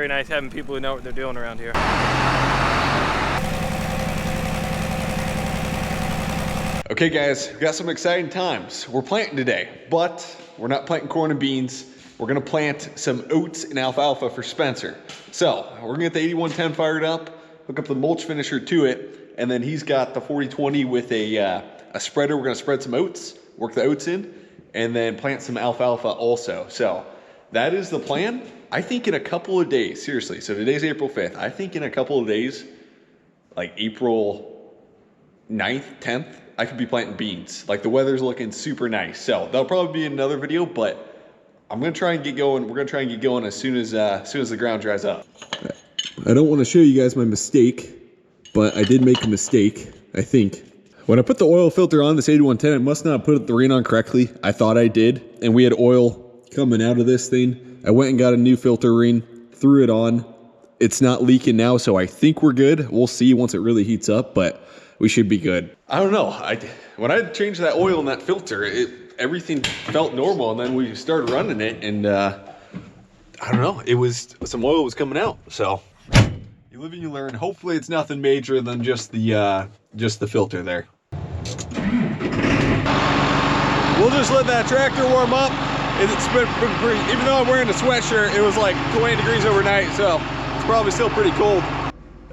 very nice having people who know what they're doing around here. Okay guys, we've got some exciting times. We're planting today, but we're not planting corn and beans. We're gonna plant some oats and alfalfa for Spencer. So we're gonna get the 8110 fired up, hook up the mulch finisher to it, and then he's got the 4020 with a spreader. We're gonna spread some oats, work the oats in, and then plant some alfalfa also. So that is the plan. I think in a couple of days, seriously, so today's April 5th, I think in a couple of days, like April 9th, 10th, I could be planting beans. Like the weather's looking super nice. So that'll probably be another video, but I'm gonna try and get going. We're gonna try and get going as soon as the ground dries up. I don't want to show you guys my mistake, but I did make a mistake, I think. When I put the oil filter on this 8110, I must not put the rain on correctly. I thought I did, and we had oil coming out of this thing. I went and got a new filter ring, threw it on. It's not leaking now, so I think we're good. We'll see once it really heats up, but we should be good. I don't know. When I changed that oil in that filter, everything felt normal, and then we started running it, and I don't know. It was some oil was coming out. So you live and you learn. Hopefully, it's nothing major than just the filter there. We'll just let that tractor warm up. It's been pretty. Even though I'm wearing a sweatshirt, it was like 20 degrees overnight, so it's probably still pretty cold.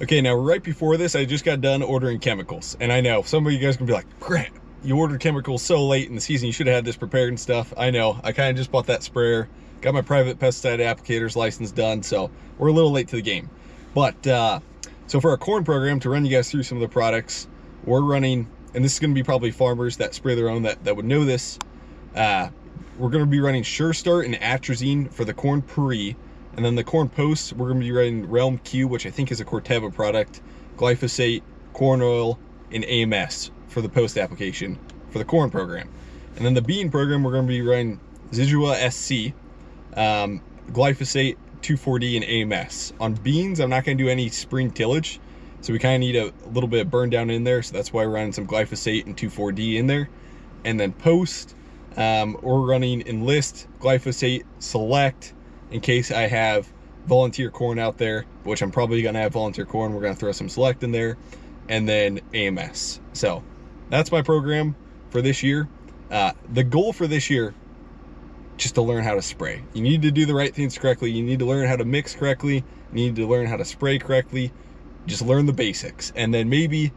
Okay, now right before this, I just got done ordering chemicals. And I know, some of you guys can be like, Grant, you ordered chemicals so late in the season, you should have had this prepared and stuff. I know, I kind of just bought that sprayer, got my private pesticide applicator's license done, so we're a little late to the game. But, so for our corn program, to run you guys through some of the products, we're running, and this is gonna be probably farmers that spray their own that would know this. We're gonna be running Sure Start and atrazine for the corn pre. And then the corn posts, we're going to be running Realm Q, which I think is a Corteva product, glyphosate, corn oil, and AMS for the post application for the corn program. And then the bean program, we're going to be running Zidua SC, glyphosate, 2,4-D, and AMS. On beans, I'm not going to do any spring tillage, so we kind of need a little bit of burn down in there, so that's why we're running some glyphosate and 2,4-D in there. And then post, we're running Enlist, glyphosate, Select, in case I have volunteer corn out there, which I'm probably gonna have volunteer corn. We're gonna throw some Select in there, and then AMS. So that's my program for this year. The goal for this year, just to learn how to spray. You need to do the right things correctly. You need to learn how to mix correctly. You need to learn how to spray correctly. Just learn the basics. And then maybe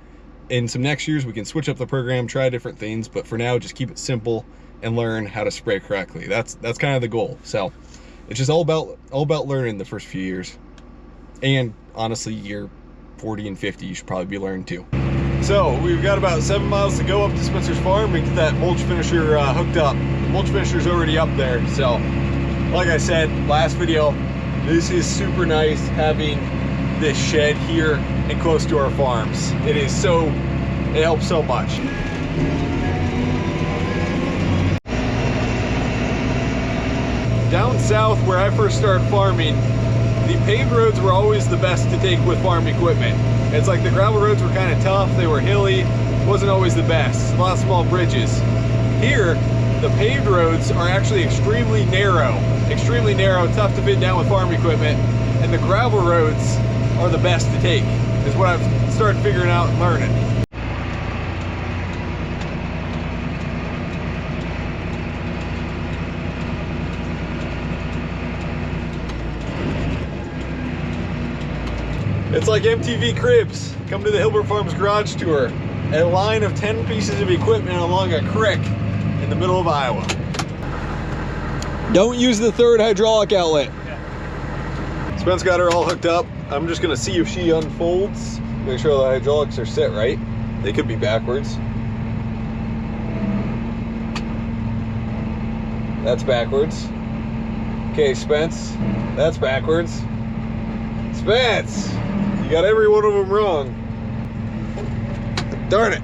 in some next years, we can switch up the program, try different things. But for now, just keep it simple and learn how to spray correctly. That's kind of the goal. So it's just all about learning the first few years. And honestly, year 40 and 50, you should probably be learning too. So we've got about 7 miles to go up to Spencer's farm and get that mulch finisher hooked up. The mulch finisher's already up there. So like I said, last video, this is super nice having this shed here and close to our farms. It helps so much. Down south where I first started farming, the paved roads were always the best to take with farm equipment. It's like the gravel roads were kind of tough, they were hilly, wasn't always the best, a lot of small bridges. Here, the paved roads are actually extremely narrow, tough to fit down with farm equipment, and the gravel roads are the best to take, is what I've started figuring out and learning. It's like MTV Cribs. Come to the Hilbert Farms garage tour. A line of 10 pieces of equipment along a creek in the middle of Iowa. Don't use the third hydraulic outlet. Yeah. Spence got her all hooked up. I'm just gonna see if she unfolds. Make sure the hydraulics are set right. They could be backwards. That's backwards. Okay, Spence, that's backwards. Spence! You got every one of them wrong. Darn it.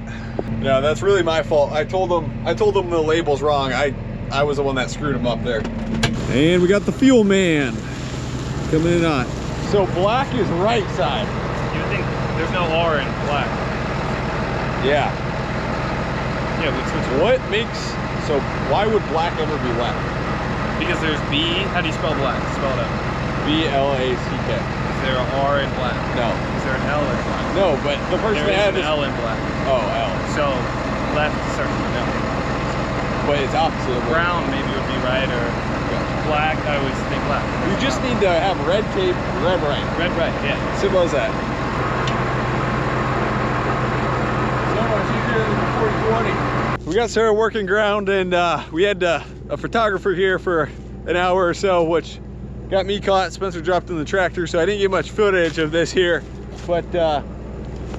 No, that's really my fault. I told them the label's wrong. I was the one that screwed them up there. And we got the fuel man coming in hot. So black is right side. You would think there's no R in black. Yeah. Yeah, we switch it. What makes, so why would black ever be left? Because there's B. How do you spell black? Spell it out. B-L-A-C-K. Is there an R in black? No. Is there an L in black? No, but the person There that had is an this. L in black. Oh, L. So left circle, no. But it's opposite of Brown maybe would be right, or black, I always think left. You just need to have red tape, red right. Red right, yeah. Simple as that. So much easier than 40-20. We got started working ground, and we had a photographer here for an hour or so, which got me caught. Spencer dropped in the tractor, so I didn't get much footage of this here. But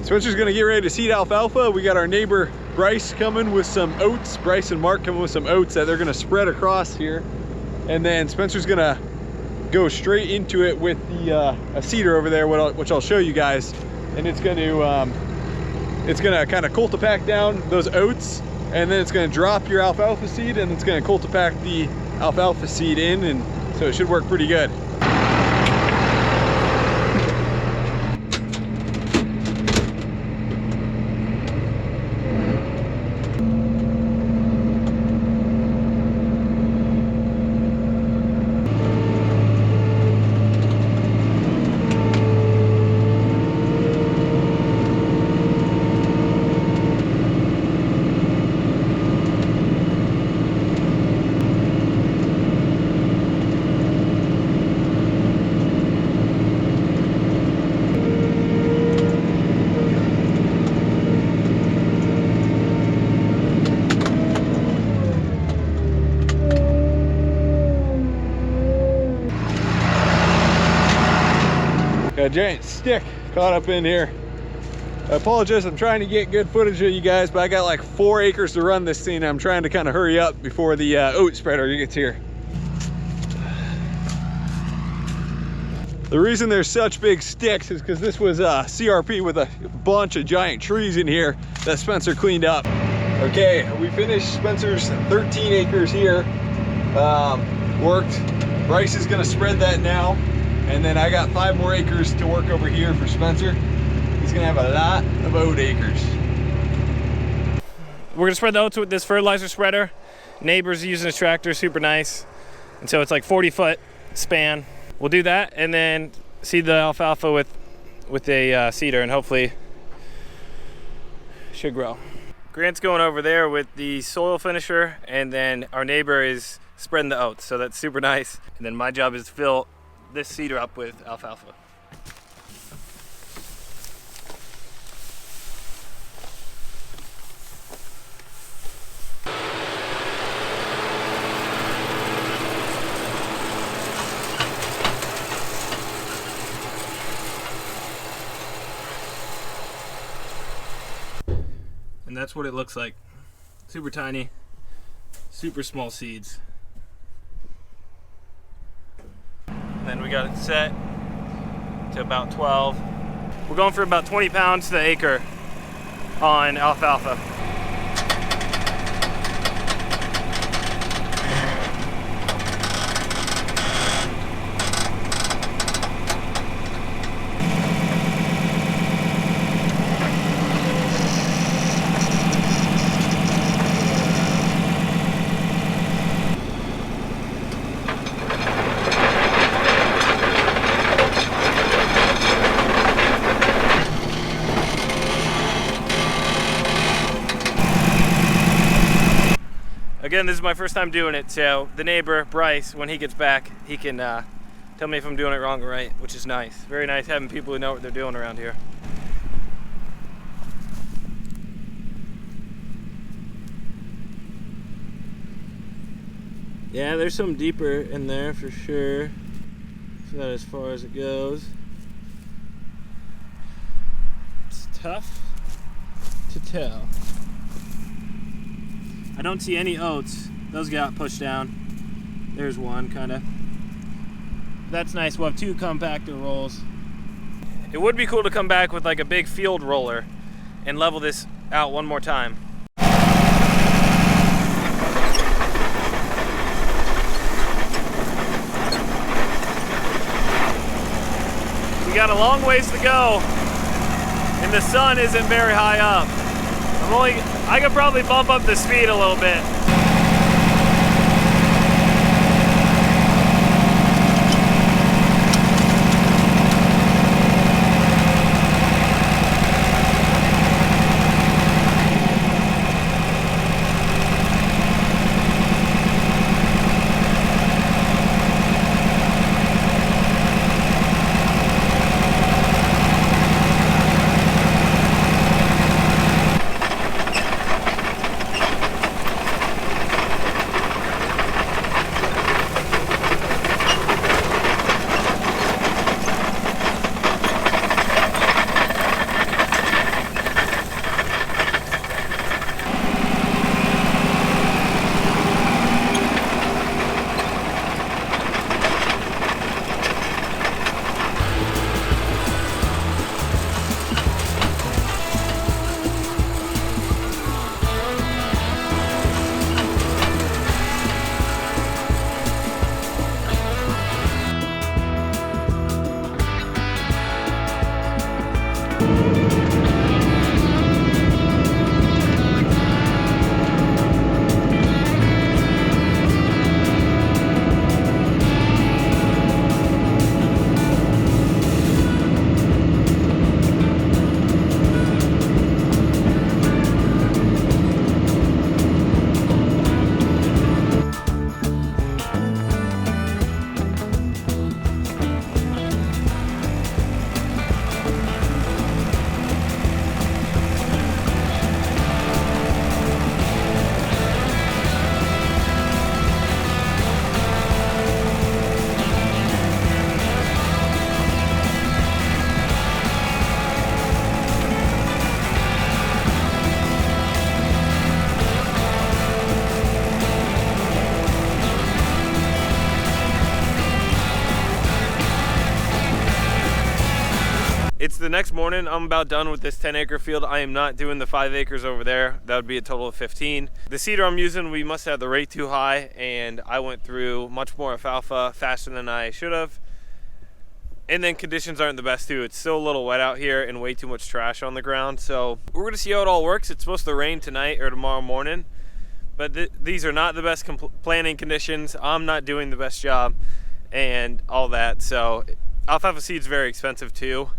Spencer's gonna get ready to seed alfalfa. We got our neighbor Bryce coming with some oats. Bryce and Mark coming with some oats that they're gonna spread across here. And then Spencer's gonna go straight into it with the a seeder over there, which I'll show you guys. And it's gonna kind of cultipack down those oats, and then it's gonna drop your alfalfa seed, and it's gonna cultipack the alfalfa seed in, and so it should work pretty good. Got a giant stick caught up in here. I apologize, I'm trying to get good footage of you guys, but I got like 4 acres to run this thing. I'm trying to kind of hurry up before the oat spreader gets here. The reason there's such big sticks is because this was CRP with a bunch of giant trees in here that Spencer cleaned up. Okay, we finished Spencer's 13 acres here. Worked. Bryce is gonna spread that now. And then I got 5 more acres to work over here for Spencer. He's gonna have a lot of oat acres. We're gonna spread the oats with this fertilizer spreader. Neighbor's using his tractor, super nice. And so it's like 40-foot span. We'll do that and then seed the alfalfa with a seeder, and hopefully should grow. Grant's going over there with the soil finisher, and then our neighbor is spreading the oats, so that's super nice. And then my job is to fill this seeder up with alfalfa. And that's what it looks like. Super tiny, super small seeds. Then we got it set to about 12. We're going for about 20 pounds to the acre on alfalfa. Again, this is my first time doing it, so the neighbor, Bryce, when he gets back, he can tell me if I'm doing it wrong or right, which is nice. Very nice having people who know what they're doing around here. Yeah, there's some deeper in there for sure. It's not as far as it goes. It's tough to tell. I don't see any oats. Those got pushed down. There's one, kind of. That's nice. We'll have 2 compactor rolls. It would be cool to come back with like a big field roller and level this out one more time. We got a long ways to go, and the sun isn't very high up. I could probably bump up the speed a little bit. the next morning, I'm about done with this 10-acre field. I am not doing the 5 acres over there. That would be a total of 15. The seeder I'm using, we must have the rate too high, and I went through much more alfalfa faster than I should have. And then conditions aren't the best too. It's still a little wet out here and way too much trash on the ground. So we're gonna see how it all works. It's supposed to rain tonight or tomorrow morning, but these are not the best planting conditions. I'm not doing the best job and all that. So alfalfa seed's very expensive too.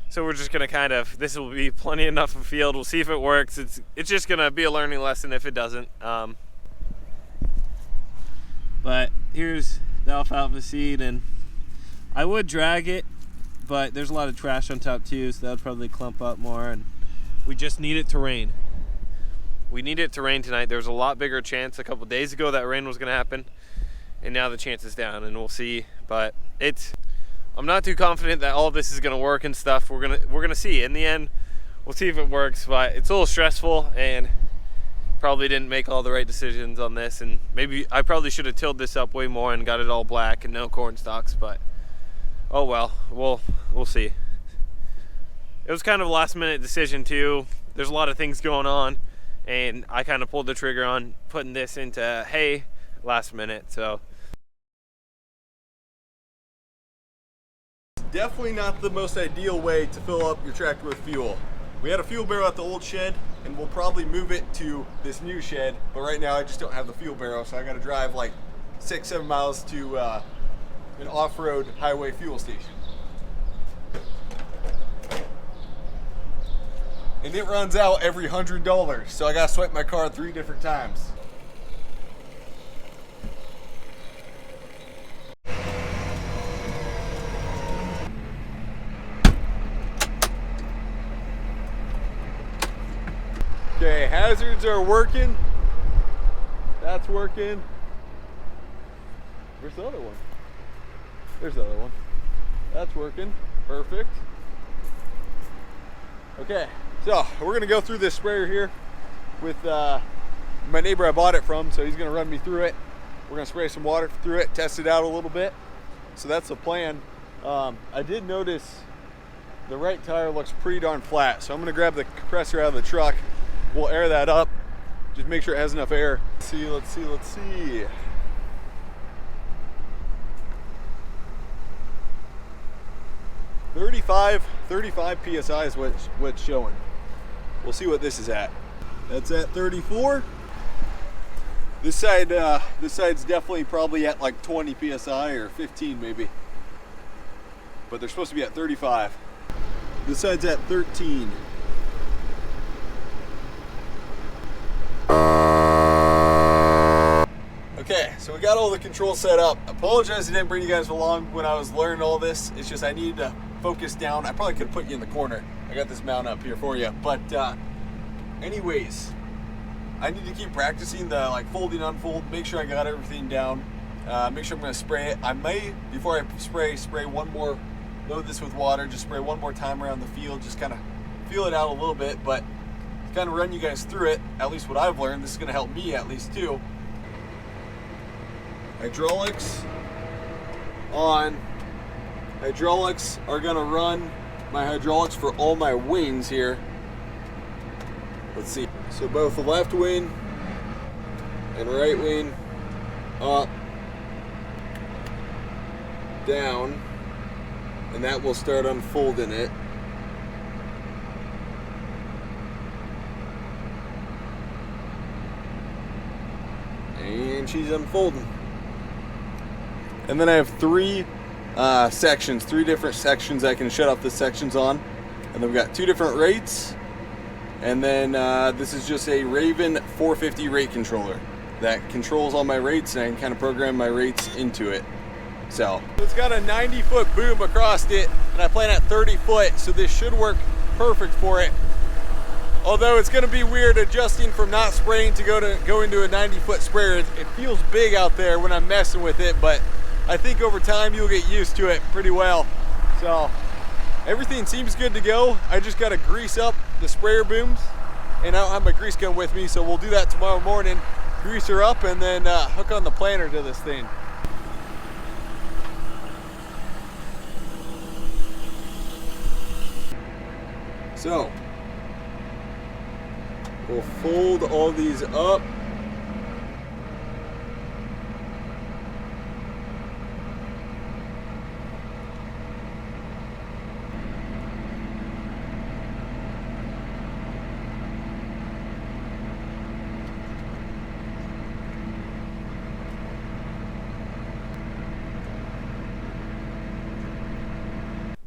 So we're just gonna this will be plenty enough of a field. We'll see if it works. It's just gonna be a learning lesson if it doesn't. But here's the alfalfa seed, and I would drag it, but there's a lot of trash on top too, so that would probably clump up more, and we just need it to rain. We need it to rain tonight. There was a lot bigger chance a couple days ago that rain was gonna happen, and now the chance is down, and we'll see. But I'm not too confident that all of this is gonna work and stuff. We're gonna see. In the end, we'll see if it works, but it's a little stressful, and probably didn't make all the right decisions on this, and maybe I probably should have tilled this up way more and got it all black and no corn stalks, but oh well, we'll see. It was kind of a last minute decision too. There's a lot of things going on, and I kind of pulled the trigger on putting this into hay last minute, so. Definitely not the most ideal way to fill up your tractor with fuel. We had a fuel barrel at the old shed, and we'll probably move it to this new shed, but right now I just don't have the fuel barrel, so I gotta drive like 6-7 miles to an off-road highway fuel station. And it runs out every $100, so I gotta swipe my card 3 different times. Okay, hazards are working. That's working. Where's the other one? There's the other one. That's working. Perfect. Okay, so we're gonna go through this sprayer here with my neighbor I bought it from, so he's gonna run me through it. We're gonna spray some water through it, test it out a little bit. So that's the plan. I did notice the right tire looks pretty darn flat, so I'm gonna grab the compressor out of the truck. We'll air that up, just make sure it has enough air. Let's see. 35 PSI is what's showing. We'll see what this is at. That's at 34. This side's definitely probably at like 20 PSI or 15 maybe. But they're supposed to be at 35. This side's at 13. Okay, so we got all the controls set up. I apologize I didn't bring you guys along when I was learning all this. It's just I needed to focus down. I probably could have put you in the corner. I got this mount up here for you. But anyways, I need to keep practicing the like folding, unfold, make sure I got everything down. Make sure I'm gonna spray it. I may, before I spray one more, load this with water, just spray one more time around the field, just kind of feel it out a little bit, but to kind of run you guys through it, at least what I've learned, this is gonna help me at least too. Hydraulics on. Hydraulics are gonna run my hydraulics for all my wings here. Let's see. So both the left wing and right wing up, down, and that will start unfolding it. And she's unfolding. And then I have three different sections I can shut off the sections on. And then we've got 2 different rates. And then this is just a Raven 450 rate controller that controls all my rates, and I can kind of program my rates into it. So it's got a 90-foot boom across it, and I plan at 30 foot, so this should work perfect for it. Although it's going to be weird adjusting from not spraying to go into a 90-foot sprayer. It feels big out there when I'm messing with it, but I think over time you'll get used to it pretty well. So everything seems good to go. I just got to grease up the sprayer booms, and I don't have my grease gun with me, so we'll do that tomorrow morning. Grease her up and then hook on the planter to this thing. So we'll fold all these up.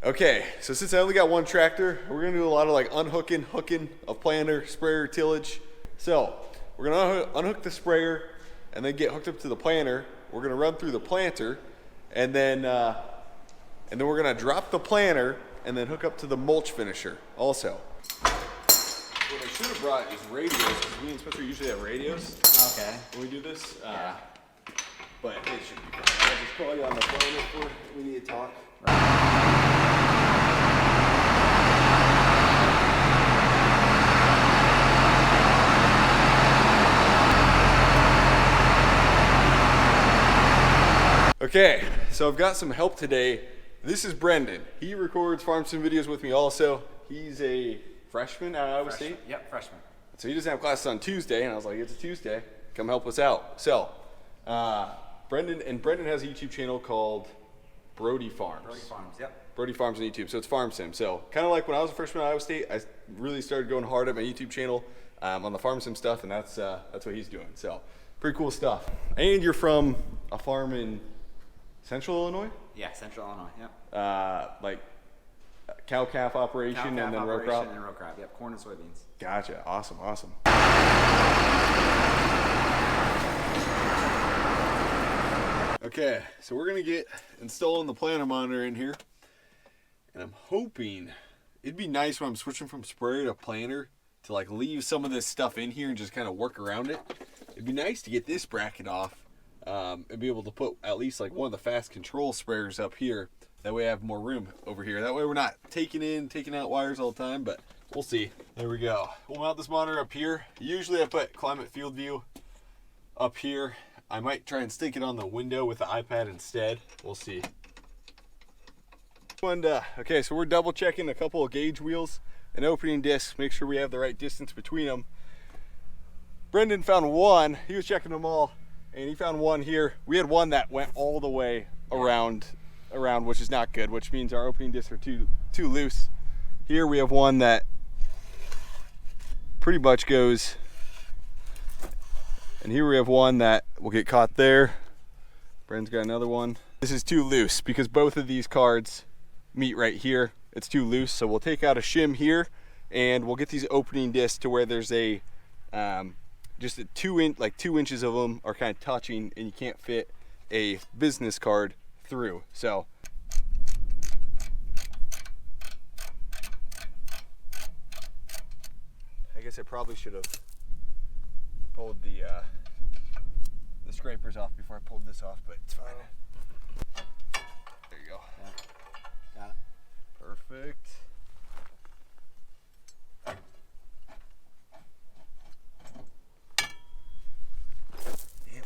Okay, so since I only got one tractor, we're gonna do a lot of like unhooking, hooking of planter, sprayer, tillage. So we're gonna unhook the sprayer and then get hooked up to the planter. We're gonna run through the planter, and then we're gonna drop the planter and then hook up to the mulch finisher also. What I should have brought is radios, because me and Spencer usually have radios. Okay. When we do this, Yeah. but it should be fine. I'll just call you on the phone if we need to talk. Okay, so I've got some help today. This is Brendan. He records farm sim videos with me also. He's a freshman at Iowa State. Yep, freshman. So he doesn't have classes on Tuesday, and I was like, it's a Tuesday. Come help us out. So, Brendan has a YouTube channel called Brody Farms. Brody Farms, yep. Brody Farms on YouTube, so it's farm sim. So kind of like when I was a freshman at Iowa State, I really started going hard at my YouTube channel on the farm sim stuff, and that's what he's doing. So pretty cool stuff. And you're from a farm in Central Illinois? Yeah, Central Illinois, yep. Like cow-calf operation Cow-calf and then row operation crop? and row crop, yep, corn and soybeans. Gotcha, awesome, awesome. Okay, so we're gonna get installing the planter monitor in here. And I'm hoping, it'd be nice when I'm switching from sprayer to planter to like leave some of this stuff in here and just kind of work around it. It'd be nice to get this bracket off and be able to put at least like one of the fast control sprayers up here. That way I have more room over here. That way we're not taking out wires all the time, but we'll see. There we go. We'll mount this monitor up here. Usually I put climate field view up here. I might try and stick it on the window with the iPad instead. We'll see. And, okay, so we're double checking a couple of gauge wheels and opening discs. Make sure we have the right distance between them. Brendan found one. He was checking them all, and he found one here. We had one that went all the way around, which is not good, which means our opening discs are too loose. Here we have one that pretty much goes, and here we have one that will get caught there. Brendan's got another one. This is too loose because both of these cards meet right here. It's too loose, so we'll take out a shim here and we'll get these opening discs to where there's a just a 2 inches of them are kind of touching, and you can't fit a business card through. So I guess I probably should have pulled the scrapers off before I pulled this off, but it's fine. There you go. Yeah. Got it. Perfect.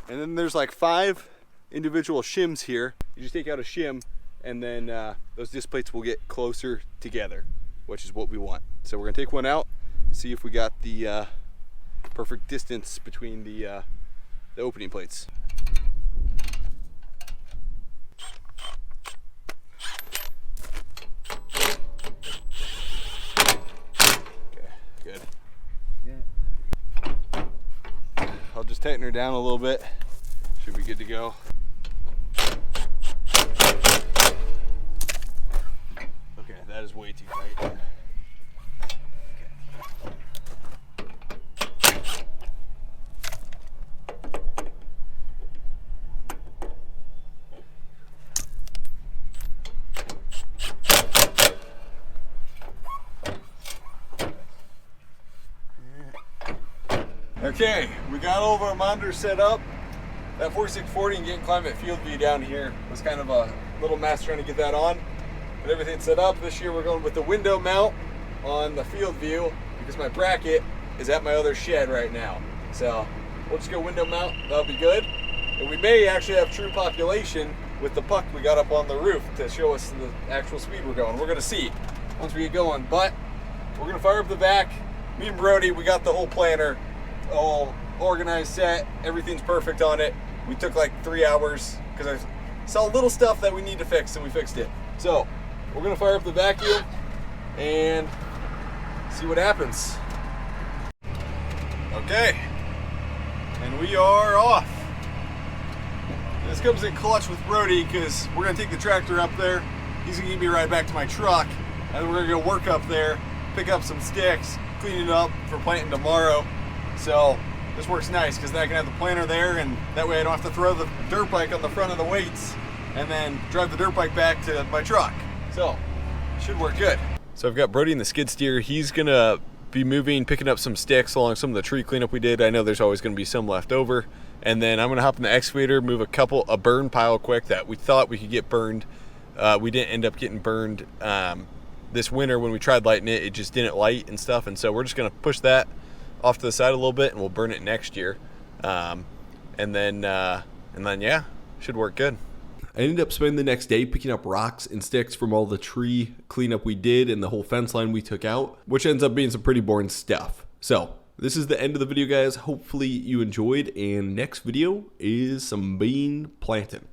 And then there's like 5 individual shims here. You just take out a shim, and then those disc plates will get closer together, which is what we want. So we're gonna take one out, see if we got the perfect distance between the opening plates. Okay, good. Yeah. I'll just tighten her down a little bit. Should be good to go. Okay, that is way too tight. Okay, we got all of our monitors set up. That 4640 and getting climate field view down here was kind of a little mess trying to get that on. But everything's set up. This year we're going with the window mount on the field view because my bracket is at my other shed right now. So we'll just go window mount, that'll be good. And we may actually have true population with the puck we got up on the roof to show us the actual speed we're going. We're gonna see once we get going. But we're gonna fire up the vac. Me and Brody, we got the whole planter all organized, set. Everything's perfect on it. We took like 3 hours because I saw little stuff that we need to fix, and we fixed it. So we're gonna fire up the vacuum and see what happens. Okay, and we are off. This comes in clutch with Brody because we're gonna take the tractor up there. He's gonna give me a ride back to my truck, and we're gonna go work up there, pick up some sticks, clean it up for planting tomorrow. So this works nice because then I can have the planter there, and that way I don't have to throw the dirt bike on the front of the weights and then drive the dirt bike back to my truck. So it should work good. So I've got Brody in the skid steer. He's gonna be moving, picking up some sticks along some of the tree cleanup we did. I know there's always gonna be some left over. And then I'm gonna hop in the excavator, move a burn pile quick that we thought we could get burned. We didn't end up getting burned this winter when we tried lighting it. It just didn't light and stuff. And so we're just gonna push that off to the side a little bit, and we'll burn it next year. And then yeah, should work good. I ended up spending the next day picking up rocks and sticks from all the tree cleanup we did and the whole fence line we took out, which ends up being some pretty boring stuff. So this is the end of the video, guys. Hopefully you enjoyed, and next video is some bean planting.